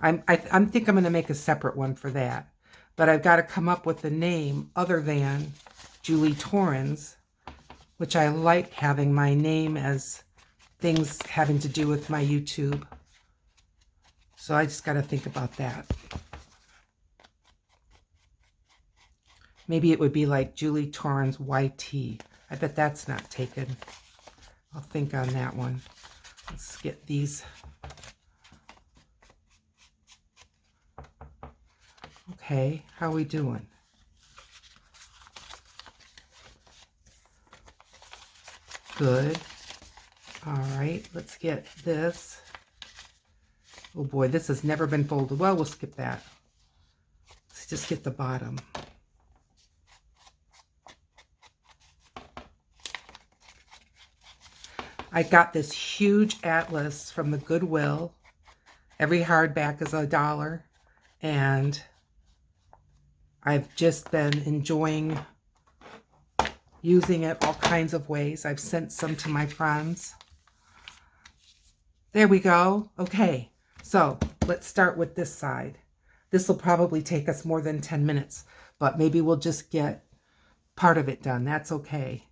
I think I'm going to make a separate one for that. But I've got to come up with a name other than Julie Torrens, which I like having my name as things having to do with my YouTube. So I just got to think about that. Maybe it would be like Julie Torrens YT. I bet that's not taken. I'll think on that one. Let's get these. Okay, how are we doing? Good. All right, let's get this. Oh boy, this has never been folded. Well, we'll skip that. Let's just get the bottom. I got this huge atlas from the Goodwill. Every hardback is $1. And I've just been enjoying using it all kinds of ways. I've sent some to my friends. There we go. Okay, so let's start with this side. This will probably take us more than 10 minutes, but maybe we'll just get part of it done. That's okay.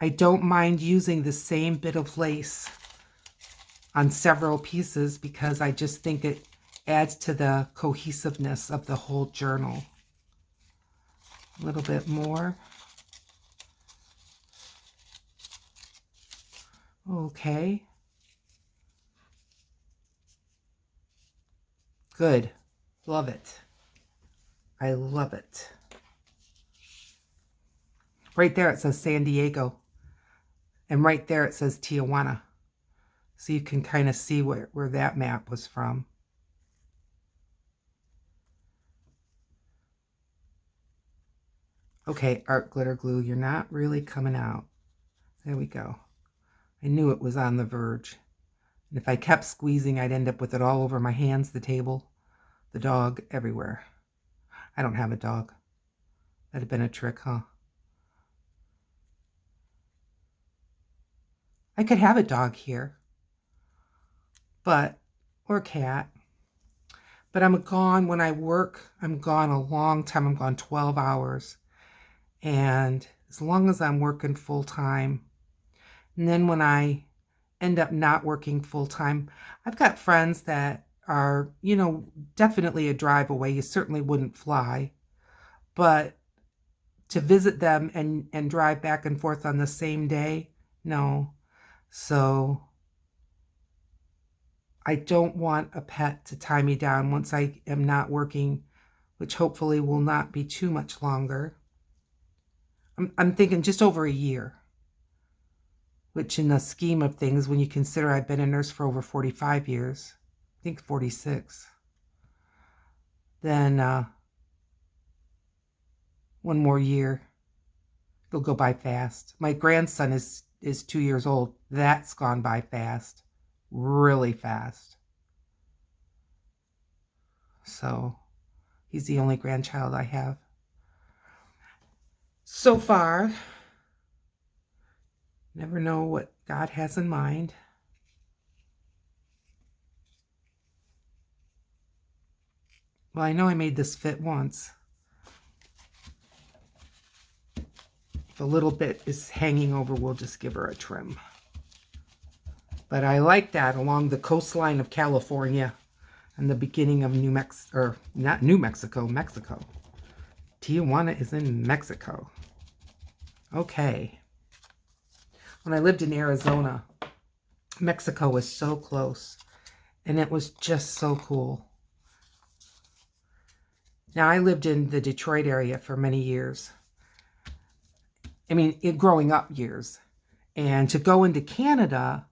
I don't mind using the same bit of lace on several pieces because I just think it adds to the cohesiveness of the whole journal. A little bit more. Okay. Good. Love it. I love it. Right there it says San Diego. And right there it says Tijuana. So you can kind of see where that map was from. Okay, art glitter glue, you're not really coming out. There we go. I knew it was on the verge. And if I kept squeezing, I'd end up with it all over my hands, the table, the dog, everywhere. I don't have a dog. That'd have been a trick, huh? I could have a dog here, but, or a cat. But I'm gone when I work. I'm gone a long time. I'm gone 12 hours. And as long as I'm working full time, and then when I end up not working full time, I've got friends that are, you know, definitely a drive away. You certainly wouldn't fly, but to visit them and drive back and forth on the same day, no. So I don't want a pet to tie me down once I am not working, which hopefully will not be too much longer. I'm thinking just over a year, which in the scheme of things, when you consider I've been a nurse for over 45 years, I think 46, then one more year, it'll go by fast. My grandson is 2 years old. That's gone by fast, really fast. So he's the only grandchild I have. So far, never know what God has in mind. Well, I know I made this fit once. If a little bit is hanging over, we'll just give her a trim. But I like that along the coastline of California and the beginning of New Mexico, or not New Mexico, Mexico. Tijuana is in Mexico. Okay. When I lived in Arizona, Mexico was so close, and it was just so cool. Now, I lived in the Detroit area for many years. I mean, growing up years. And to go into Canada,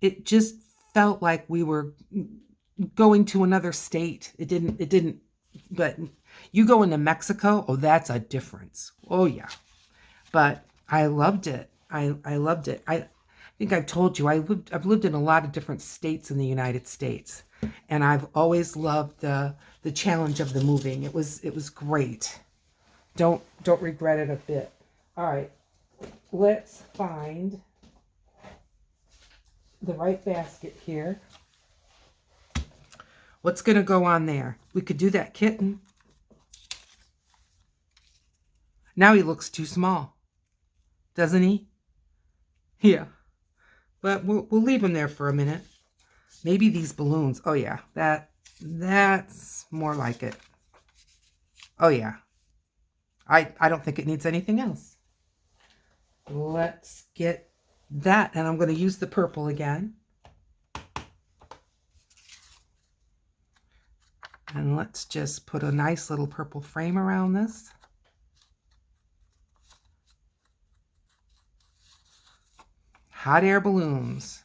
it just felt like we were going to another state. It didn't, but you go into Mexico, oh, that's a difference. Oh, yeah. But I loved it. I loved it. I think I've told you, I've lived in a lot of different states in the United States. And I've always loved the challenge of the moving. It was great. Don't regret it a bit. All right, let's find the right basket here. What's going to go on there? We could do that kitten. Now he looks too small, doesn't he? Yeah, but we'll leave him there for a minute. Maybe these balloons. Oh yeah, that's more like it. Oh yeah. I don't think it needs anything else. Let's get that, and I'm going to use the purple again. And let's just put a nice little purple frame around this. Hot air balloons.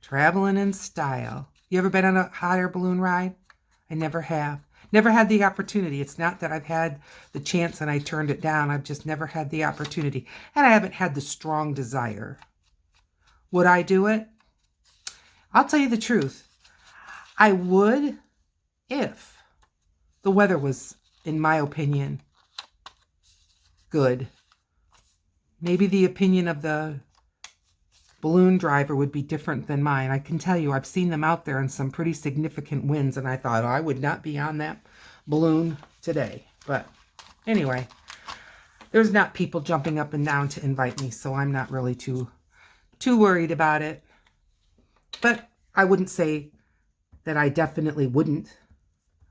Traveling in style. You ever been on a hot air balloon ride? I never have. Never had the opportunity. It's not that I've had the chance and I turned it down. I've just never had the opportunity. And I haven't had the strong desire. Would I do it? I'll tell you the truth. I would if the weather was, in my opinion, good. Maybe the opinion of the balloon driver would be different than mine. I can tell you, I've seen them out there in some pretty significant winds, and I thought, oh, I would not be on that balloon today. But anyway, there's not people jumping up and down to invite me, so I'm not really too worried about it. But I wouldn't say that I definitely wouldn't.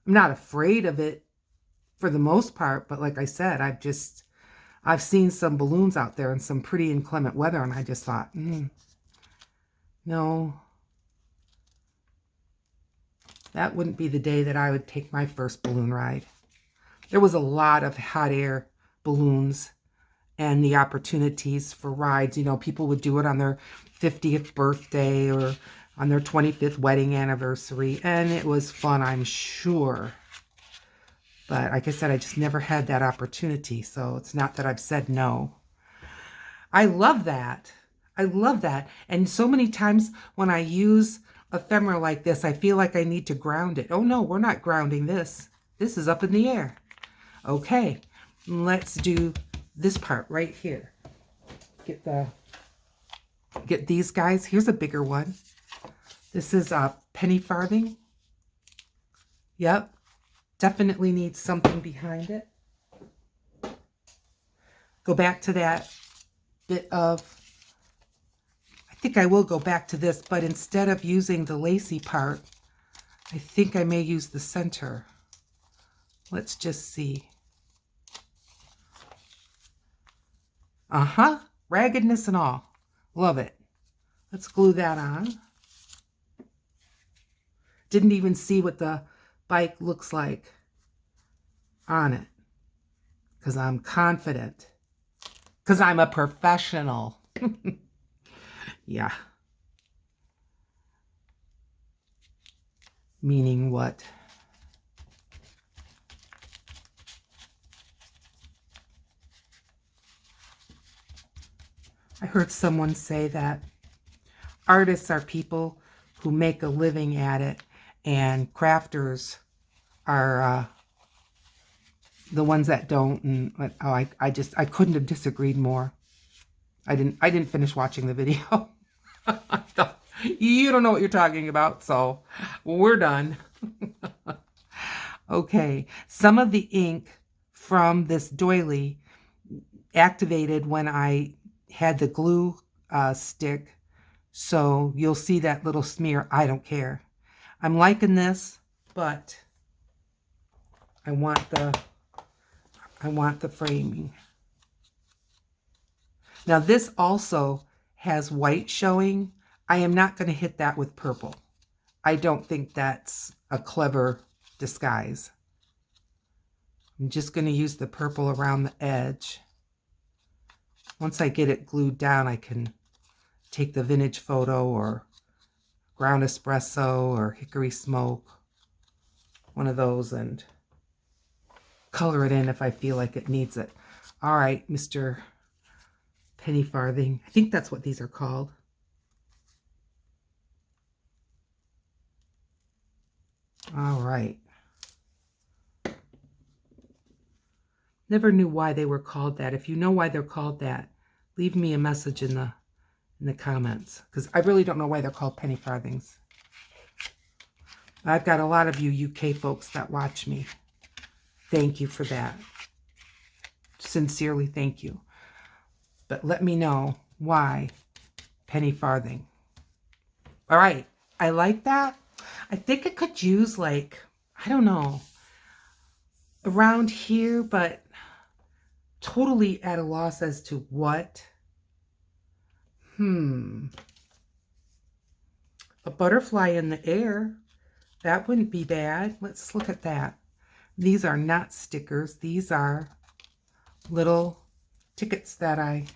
I'm not afraid of it for the most part, but like I said, I've seen some balloons out there in some pretty inclement weather, and I just thought, No, that wouldn't be the day that I would take my first balloon ride. There was a lot of hot air balloons and the opportunities for rides. You know, people would do it on their 50th birthday or on their 25th wedding anniversary, and it was fun, I'm sure. But like I said, I just never had that opportunity, so it's not that I've said no. I love that. I love that. And so many times when I use ephemera like this, I feel like I need to ground it. Oh no, we're not grounding this. This is up in the air. Okay, let's do this part right here. Get these guys. Here's a bigger one. This is a penny farthing. Yep, definitely needs something behind it. Go back to that bit of, I think I will go back to this, but instead of using the lacy part, I think I may use the center. Let's just see. Raggedness and all. Love it. Let's glue that on. Didn't even see what the bike looks like on it, because I'm confident, because I'm a professional. Yeah. Meaning what? I heard someone say that artists are people who make a living at it, and crafters are the ones that don't. And oh, I couldn't have disagreed more. I didn't finish watching the video. I thought, you don't know what you're talking about, so we're done. Okay, some of the ink from this doily activated when I had the glue stick, so you'll see that little smear. I don't care. I'm liking this, but I want the framing. Now this also has white showing. I am not going to hit that with purple. I don't think that's a clever disguise. I'm just going to use the purple around the edge. Once I get it glued down, I can take the vintage photo or ground espresso or hickory smoke, one of those, and color it in if I feel like it needs it. All right, Mr. Penny Farthing. I think that's what these are called. All right. Never knew why they were called that. If you know why they're called that, leave me a message in the comments, because I really don't know why they're called penny farthings. I've got a lot of you UK folks that watch me. Thank you for that. Sincerely, thank you. But let me know why penny farthing. All right, I like that. I think I could use, like, I don't know, around here, but totally at a loss as to what. A butterfly in the air. That wouldn't be bad. Let's look at that. These are not stickers. These are little tickets that I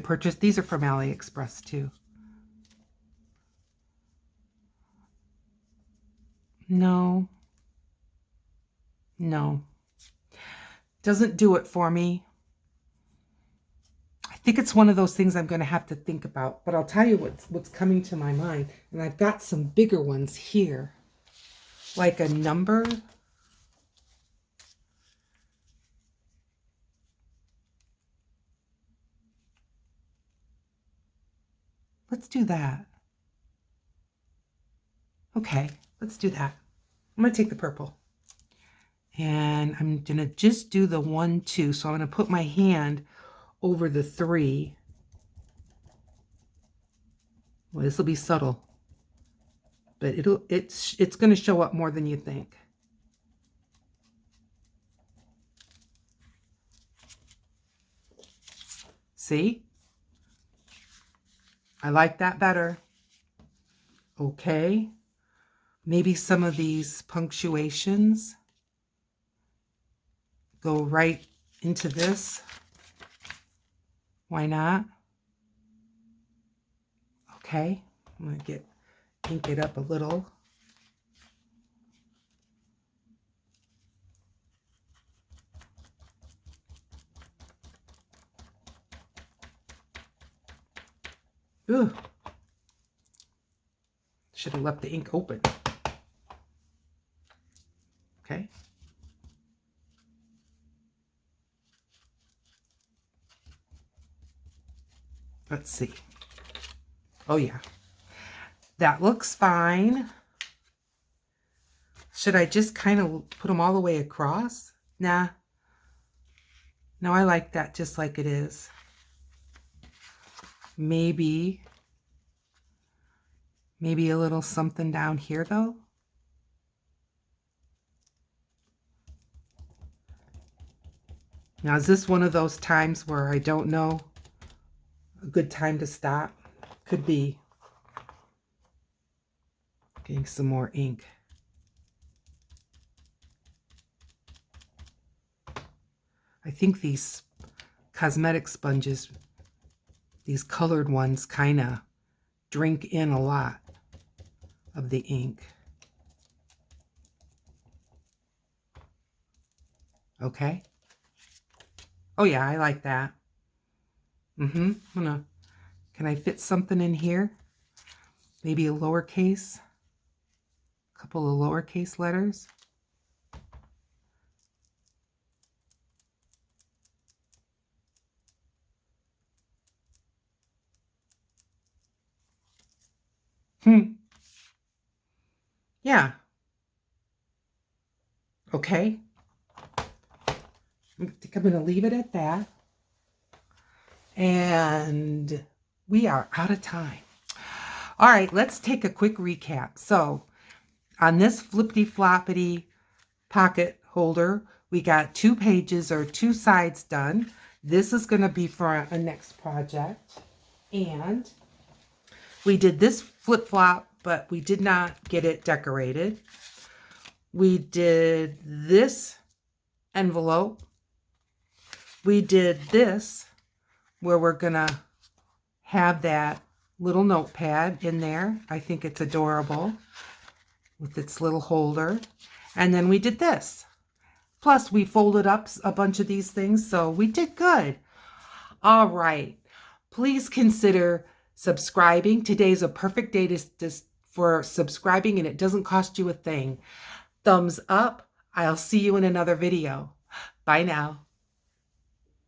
purchased. These are from AliExpress too. No. No. Doesn't do it for me. I think it's one of those things I'm going to have to think about. But I'll tell you what's coming to my mind. And I've got some bigger ones here. Like a number. Let's do that. Okay, let's do that. I'm going to take the purple. And I'm going to just do the 1, 2. So I'm going to put my hand over the 3. Well, this will be subtle, but it's going to show up more than you think. See? I like that better. okay. Maybe some of these punctuations go right into this. Why not? Okay, I'm going to ink it up a little. Ooh. Should have left the ink open. Okay. Let's see. Oh yeah. That looks fine. Should I just kind of put them all the way across? Nah. No, I like that just like it is. Maybe a little something down here though. Now, is this one of those times where I don't know a good time to stop? Could be. Getting some more ink. I think these cosmetic sponges, these colored ones, kind of drink in a lot of the ink. Okay. Oh yeah, I like that. Can I fit something in here? Maybe a lowercase, a couple of lowercase letters. Yeah. Okay. I think I'm going to leave it at that. And we are out of time. All right, let's take a quick recap. So on this flippity floppity pocket holder, we got 2 pages or 2 sides done. This is going to be for a next project. And we did this flip-flop, but we did not get it decorated. We did this envelope. We did this where we're going to have that little notepad in there. I think it's adorable with its little holder. And then we did this. Plus, we folded up a bunch of these things, so we did good. All right. Please consider subscribing. Today's a perfect day for subscribing, and it doesn't cost you a thing. Thumbs up. I'll see you in another video. Bye now.